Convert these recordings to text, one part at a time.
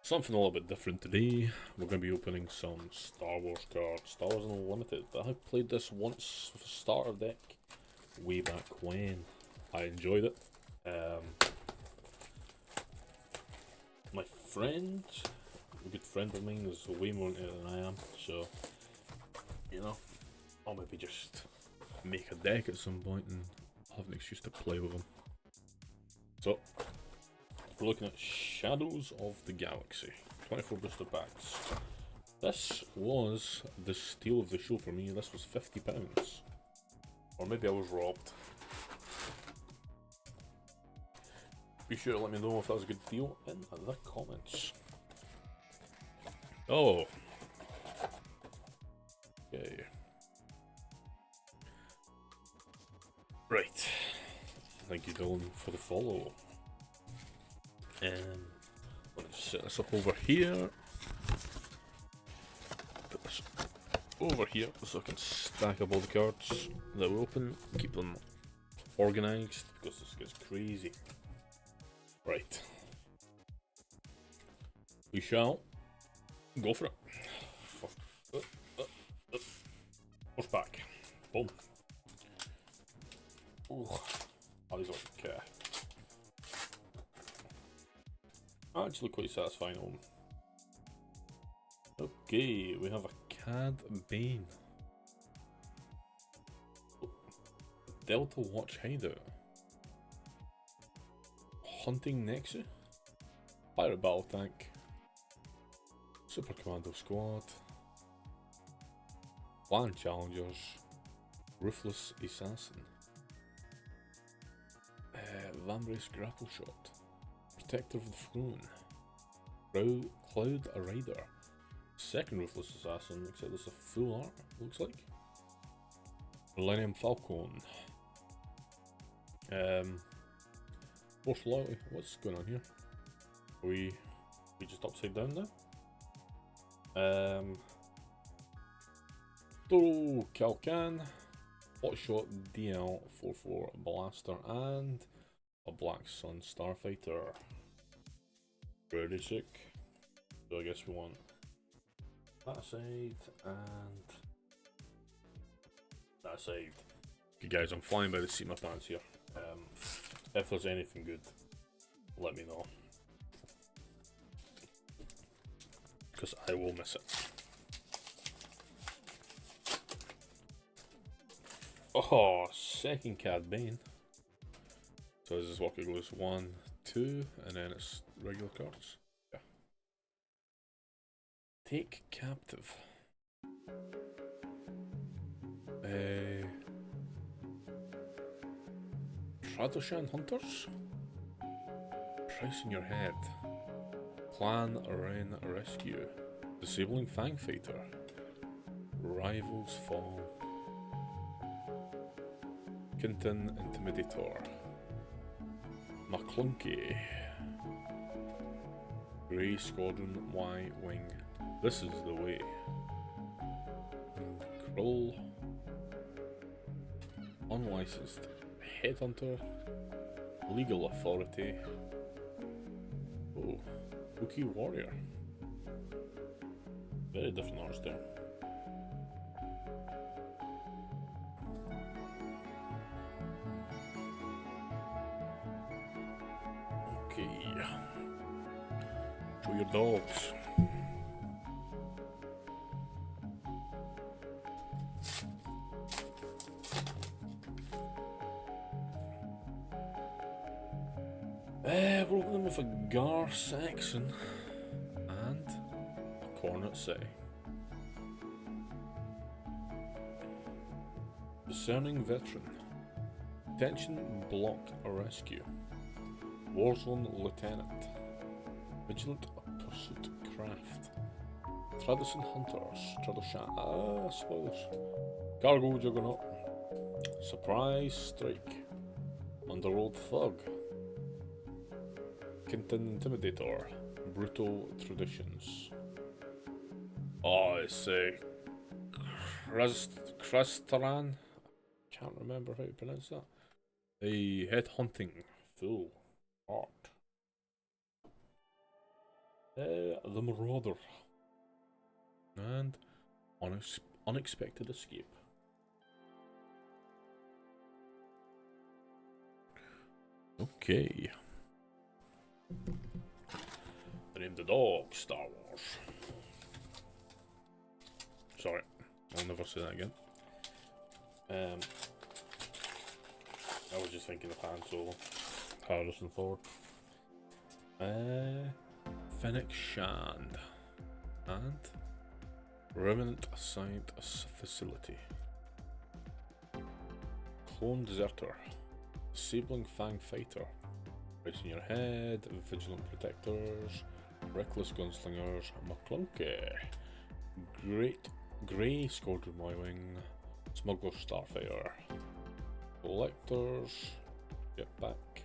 Something a little bit different today. We're going to be opening some Star Wars cards. Star Wars Unlimited. I have played this once with a starter deck way back when. I enjoyed it. My friend, a good friend of mine, is way more into it than I am, so you know, I'll maybe just make a deck at some point and have an excuse to play with them. So we're looking at Shadows of the Galaxy, 24 booster packs. This was the steal of the show for me. This was £50. Or maybe I was robbed. Be sure to let me know if that was a good deal in the comments. Oh. Okay. Right. Thank you, Dylan, for the follow. Let's set this up over here. Put this over here so I can stack up all the cards that we open, keep them organized because this gets crazy. Right. We shall go for it. First pack. Boom. Ooh. Oh, these are okay. Actually quite satisfying one. Okay, we have a Cad Bane. Delta Watch Hideout. Hunting Nexus. Pirate Battle Tank. Super Commando Squad. Clan Challengers. Ruthless Assassin. Vambrace Grapple Shot. Protector of the Throne. Cloud Rider. Second Ruthless Assassin, except this is a full art, looks like. Millennium Falcon. Force Loyalty. What's going on here? Are we just upside down now? Toro Kalkan. Hotshot DL44 Blaster and a Black Sun Starfighter. Pretty sick. So I guess we want that side and that side. Okay guys, I'm flying by the seat of my pants here. If there's anything good, let me know. Because I will miss it. Oh, second Cad Bane. So this is what it goes 1, 2, and then it's regular cards. Yeah. Take Captive. Trandoshan Hunters. Price in your head. Clan Ren Rescue. Disabling Fang Fighter. Rivals Fall. Kintan Intimidator. McClunky. Grey Squadron Y Wing. This is the way. Krull. Unlicensed Headhunter. Legal Authority. Oh, Wookiee Warrior. Very different arts there. Okay. Show your dogs. We're opening with a Gar Saxon and a Cornet City. Discerning Veteran. Attention Block Rescue. Warzone Lieutenant. Vigilant Pursuit Craft. Tradition Hunters. Trandoshan. Spoilers. Cargo Juggernaut. Surprise Strike. Underworld Thug. Kintan Intimidator. Brutal Traditions. Oh, it's Krastaran. Can't remember how to pronounce that. A head hunting full art. The Marauder. And unexpected escape. Okay. I named the dog Star Wars. Sorry, I'll never say that again. I was just thinking of Han Solo, Harrison Ford. Fennec Shand and Remnant assigned a facility. Clone Deserter, Disabling Fang Fighter, Racing Your Head, Vigilant Protectors, Reckless Gunslingers, McClunky, Grey Squadron Y-Wing, Smuggler Starfighter, Collectors, get back.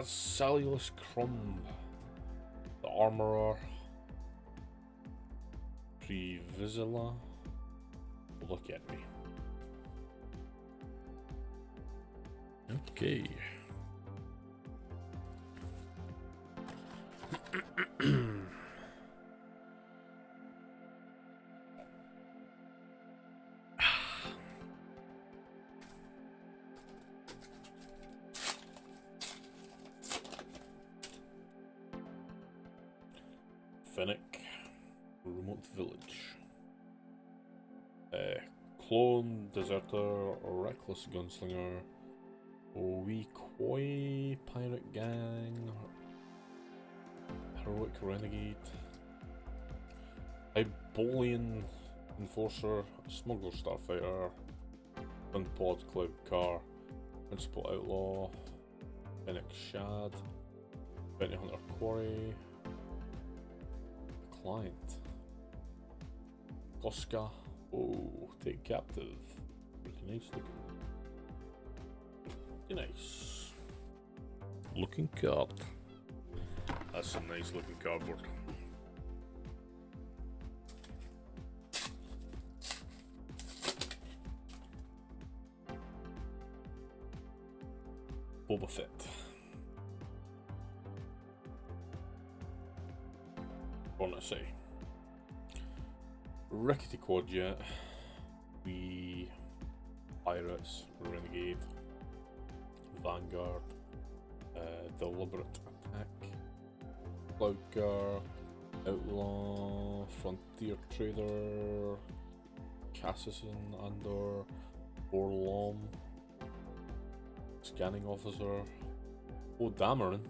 Cellulus Crumb, the Armorer, Previsila, look at me. Okay. Fennec, Remote Village, Clone Deserter, Reckless Gunslinger, Weequoy, Pirate Gang, Heroic Renegade, Ibolian Enforcer, Smuggler Starfighter, Unpod Cloud Car, Principal Outlaw, Fennec Shad, Bounty Hunter Quarry, Client, Koska, oh, Take Captive, pretty nice looking. Nice looking card. That's some nice looking cardboard. Boba Fett. What want to say? Rickety Quadjet, the Pirates, Renegade, Vanguard, Deliberate Attack, Cloudcar, Outlaw, Frontier Trader, Cassian Andor, Orlom, Scanning Officer, Poe Dameron.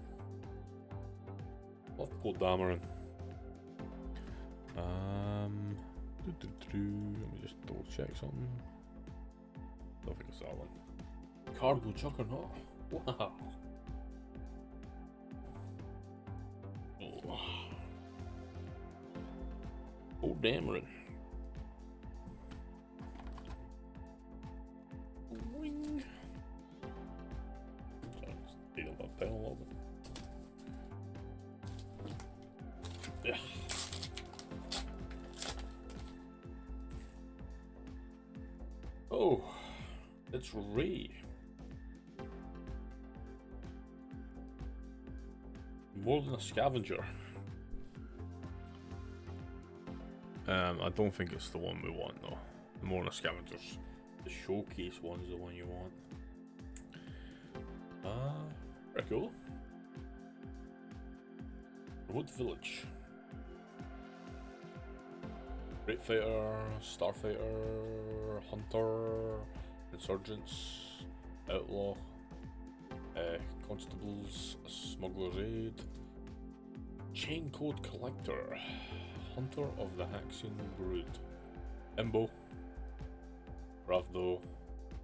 Love Poe Dameron. Let me just double check something. Don't think it's that one. Cargo Juggernaut. Wow. Oh, Dameron. Wing. Sorry, just feel that down a little bit. Yeah. Oh, it's Rey. More than a scavenger. I don't think it's the one we want though. More than a scavenger's the showcase one's the one you want. Very cool. Remote Village. Great Fighter, Starfighter, Hunter, Insurgents, Outlaw, Constables, Smuggler's Aid, Chain Code Collector, Hunter of the Haxian Brood, Embo, Ravdo,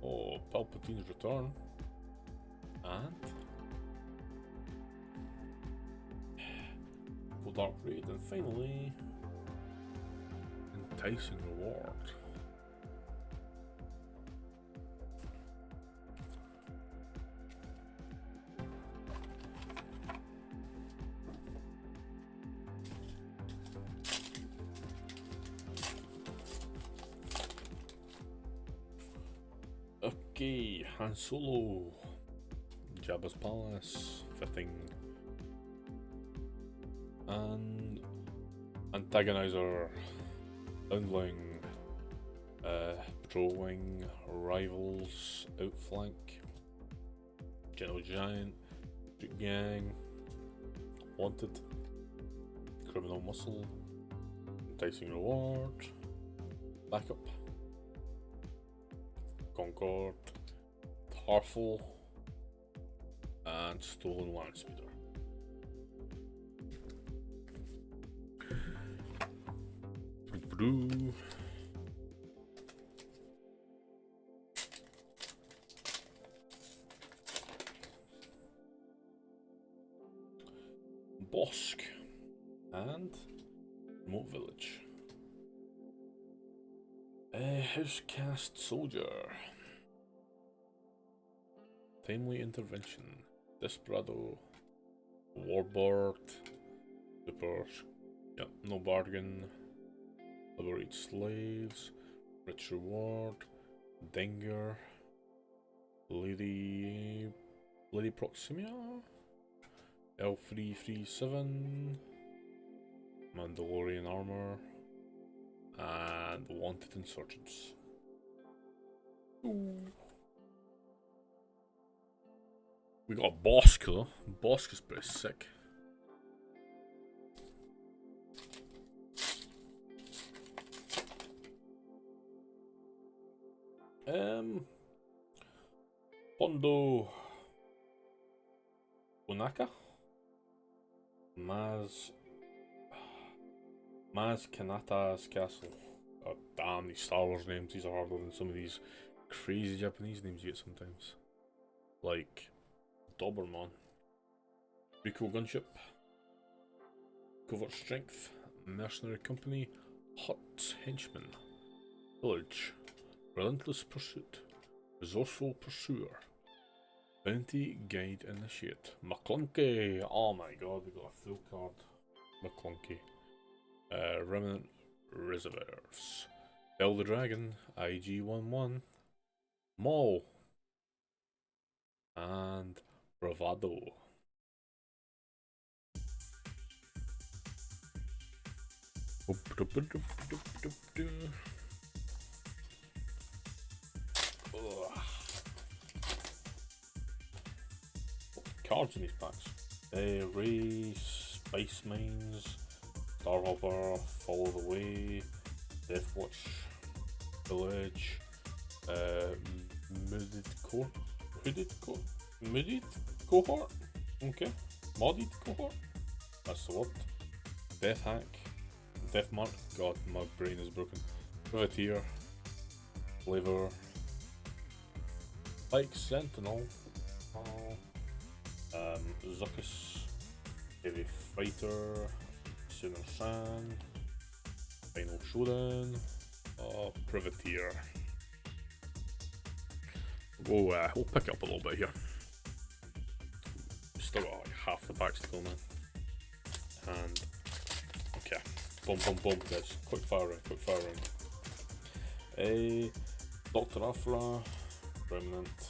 oh, Palpatine's Return, and Dark Raid, and finally Enticing Reward. Okay, Han Solo, Jabba's Palace, fitting And Antagonizer, Foundling, Patrol Wing, Rivals, Outflank, Gentle Giant, Street Gang, Wanted, Criminal Muscle, Enticing Reward, Backup, Concord, Tarful, and Stolen Landspeeder. Bosk and Remote Village. Housecast Soldier. Timely Intervention. Desperado. Warbird. Super. Yep, No Bargain. Liberate Slaves. Rich Reward. Dinger. Lady Proximia. L337. Mandalorian Armor. And Wanted Insurgents. Ooh. We got Bosk though. Bosk is pretty sick. Pondo Onaka? Maz Kanata's Castle. Oh, damn, these Star Wars names, these are harder than some of these crazy Japanese names you get sometimes. Like Doberman, Rico Gunship, Covert Strength, Mercenary Company, Hut's Henchman, Village, Relentless Pursuit, Resourceful Pursuer, Bounty Guide Initiate, McClunky. Oh my god, we got a full card. McClunky. Remnant Reservoirs, Bell the Dragon, IG-11, Maul, and Bravado. Cards in these packs. Ray, Spice Mines, Starhopper, Follow the Way, Deathwatch, Village, Mooded Cohort, okay, Modded Cohort, that's the word, Death Hack, Death Mark, god, my brain is broken, Privateer, Flavor, Pike Sentinel, Zuckus, Heavy Fighter, Sinner Sand, Final Showdown, Privateer. We'll pick up a little bit here. Still got like half the packs to go now. And okay, boom guys, quick fire round. Dr. Afra, Remnant,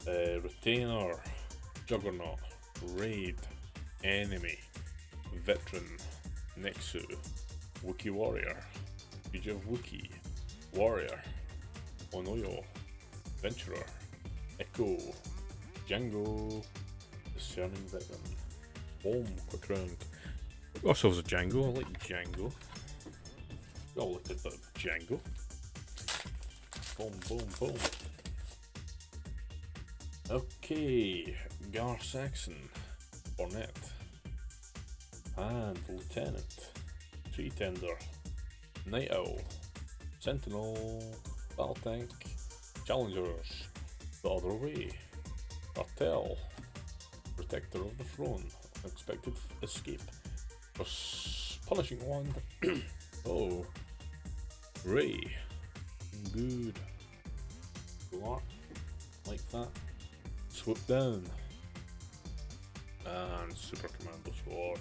Retainer, Juggernaut, Raid, Enemy, Veteran, Nexu, Wookiee Warrior, Fugitive Wookiee, Warrior, Onoyo, Venturer, Echo, Django, Discerning Veteran. Boom, quick round. We got ourselves a Django, I like Django. We all look at that Django. Boom. Okay, Gar Saxon, Cornet, and Lieutenant, Tree Tender, Night Owl, Sentinel, Battle Tank, Challengers, The Other Way, Cartel, Protector of the Throne, Unexpected Escape, Punishing Wand, oh, Ray, good, Lark, like that. Swoop Down, and Super Commando Squad.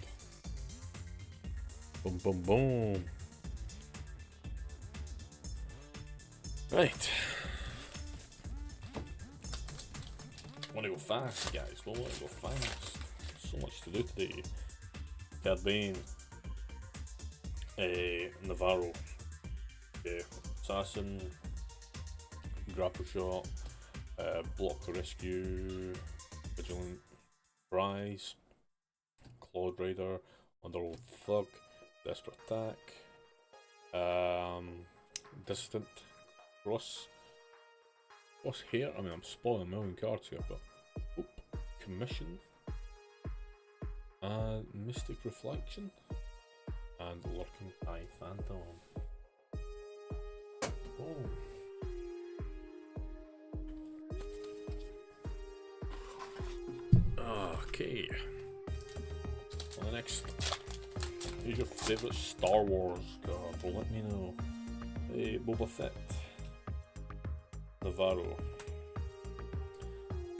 Boom. Right. Wanna go fast, guys. Wanna go fast. so much to do today. Cad Bane, Navarro, Assassin, Grapple Shot, Block the Rescue, Vigilant, Rise, Claude Rider, Underworld Thug, Desperate Attack, Dissident, Cross Hair. I mean, I'm spoiling a million cards here, but Commission, and Mystic Reflection, and Lurking Eye Phantom. Oh. Okay. On the next, who's your favourite Star Wars card? Well, let me know. Hey, Boba Fett, Navarro,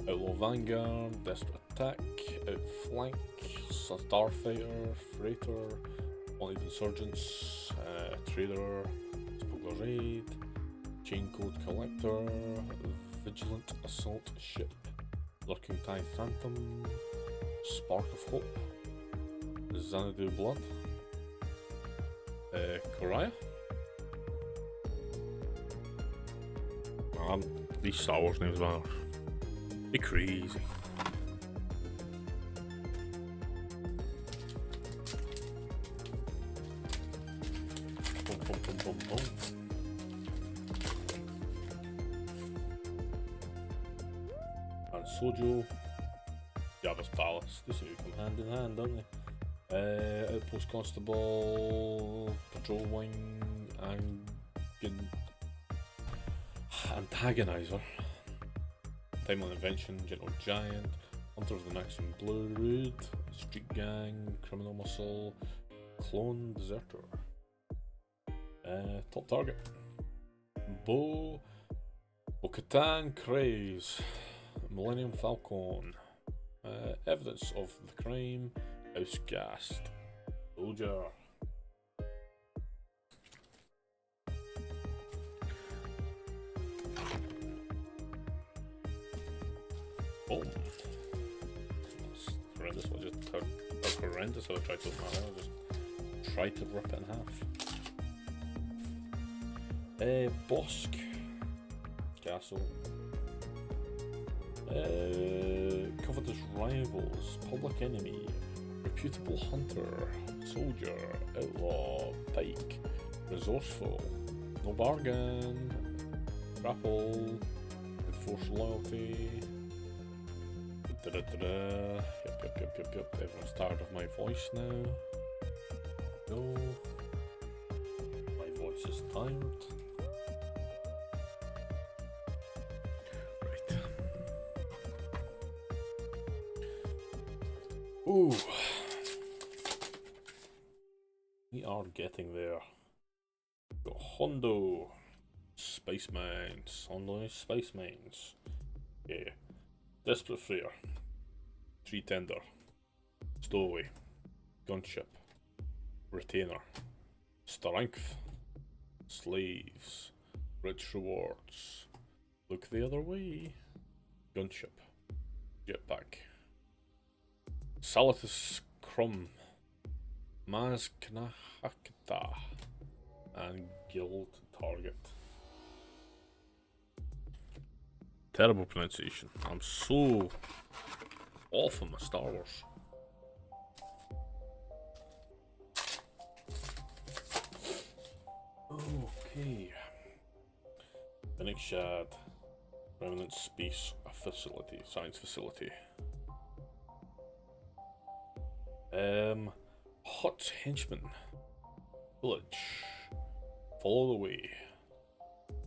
Outlaw Vanguard, Desperate Attack, Outflank, Starfighter, Freighter, Wanted Insurgents, Trader, Smuggler Raid, Chain Code Collector, Vigilant Assault Ship, Lurking Tie Phantom, Spark of Hope, Xanadu Blood, Koraya. These Star Wars names are crazy. Boom, boom, boom, boom, boom. And Sojo, Jabba's Palace. They seem to come hand in hand, don't they? Outpost Constable, Patrol Wing, Antagonizer, Timeline Invention, Gentle Giant, Hunter of the Maximum Blue Rood, Street Gang, Criminal Muscle, Clone Deserter. Top target, Bo-Katan Kryze, Millennium Falcon, Evidence of the Crime, Housecast, Soldier. Boom. That's horrendous. How horrendous how I tried to open that. I just tried to rip it in half. Bosk, Castle, Covetous Rivals, Public Enemy, Reputable Hunter, Soldier, Outlaw, Pike, Resourceful, No Bargain, Grapple, Enforce Loyalty. Yep. Everyone's tired of my voice now. No. My voice is tired. Right. Ooh. We are getting there. Got Hondo. Space Mines. Hondo Space Mines. Yeah. Desperate Freer, Tree Tender, Stowaway, Gunship, Retainer, Strength, Slaves, Rich Rewards, Look the Other Way, Gunship, Jetpack, Salatus Crumb, Maz Knahakta, and Guild Target. Terrible pronunciation. I'm so off on my Star Wars. Okay. Phoenix Shad, Remnant Space Facility, Science Facility. Hut Henchman, Village, Follow the Way,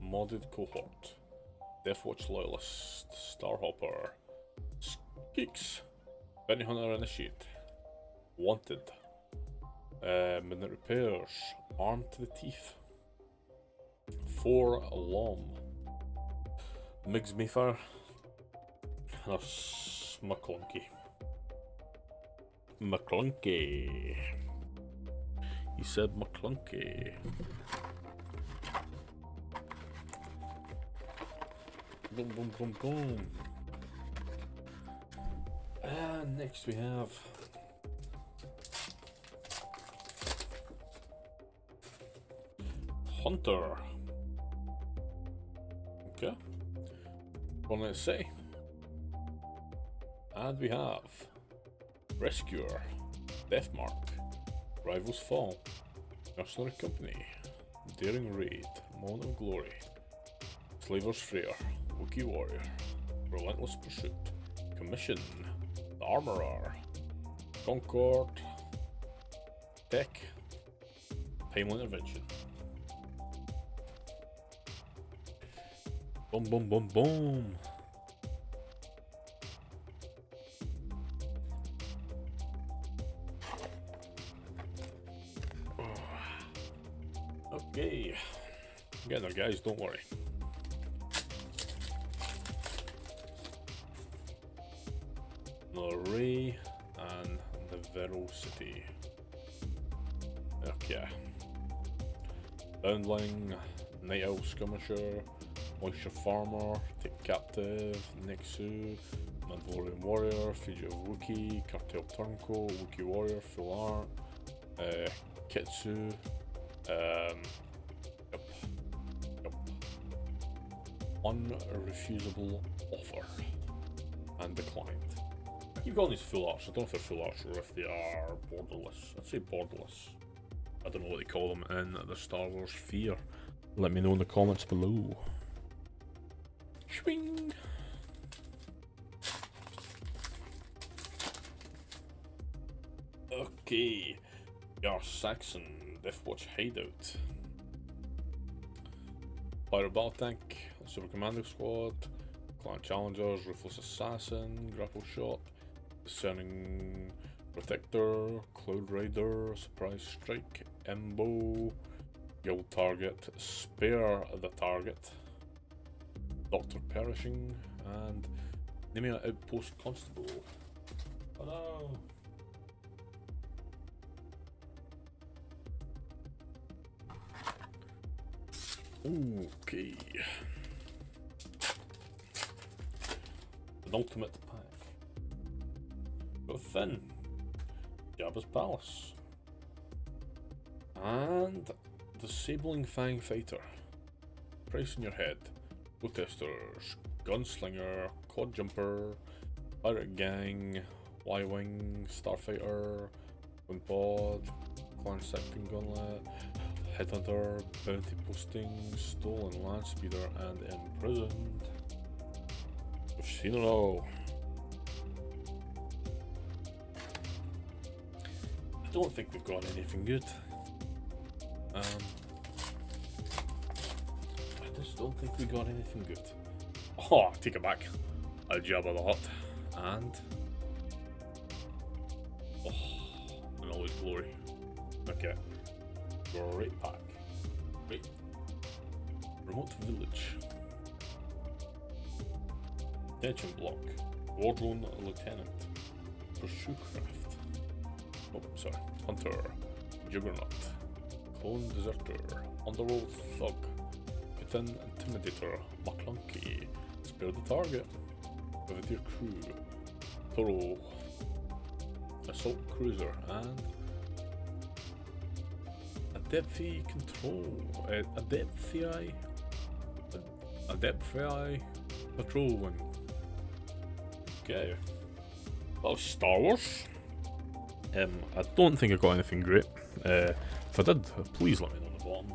Modded Cohort, Deathwatch Loyalist, Starhopper, Skeeks, Bounty Hunter Initiate, Wanted, Midnight Repairs, Armed to the Teeth, 4 Alarm, Migs Mayfair, and a McClunky. He said McClunky. Boom, boom, boom, boom. And next we have Hunter. Okay. What let's say. And we have Rescuer, Deathmark, Rivals Fall, Mercenary Company, Daring Raid, Moment of Glory, Slaver's Freer, Wookiee Warrior, Relentless Pursuit, Commission, The Armorer, Concord, Tech, Timely Intervention. Boom, boom, boom, boom. Okay. Getting there, guys, don't worry. Ray and the Velocity. Okay. Boundling, Night Owl Skirmisher, Moisture Farmer, Take Captive, Nexu, Mandalorian Warrior, Fugitive Wookiee, Cartel Turncoat, Wookiee Warrior, Full Art, Kitsu, Unrefusable Offer, and Declined. I keep calling these full arts. I don't know if they're full arts or if they are borderless. I'd say borderless. I don't know what they call them in the Star Wars sphere. Let me know in the comments below. Swing. Okay. Yar Saxon, Deathwatch Hideout. Pirate Battle Tank, Super Commando Squad, Clan Challengers, Ruthless Assassin, Grapple Shot, Discerning Protector, Cloud Rider, Surprise Strike, Embo, Guild Target, Spare the Target, Doctor Perishing, and Nemia Outpost Constable. Oh no! Okay. An ultimate pack. Got Finn, Jabba's Palace, and Disabling Fang Fighter, Price in Your Head, Protesters, Gunslinger, Quad Jumper, Pirate Gang, Y-Wing, Starfighter, Wimpod, Clan Secting Gauntlet, Headhunter, Bounty Posting, Stolen Landspeeder, and Imprisoned. We've seen it all. I don't think we've got anything good. I just don't think we got anything good. Oh, take it back. A Jabba the Hutt, and and always glory. Okay. Great pack. Great. Remote Village. Detention Block. Wardrone Lieutenant. Pursuitcraft. Oh, sorry. Hunter. Juggernaut. Clone Deserter. Underworld Thug. Kitan Intimidator. McClunky. Spare the Target. Privateer Crew. Toro. Assault Cruiser. And Adepti Control, Adepti Patrol Wing. Okay. That was Star Wars. I don't think I got anything great. If I did, please let me know in the bottom.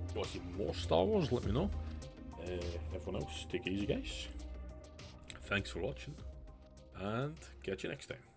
If you want to see more Star Wars, let me know. Everyone else, take it easy, guys. Thanks for watching, and catch you next time.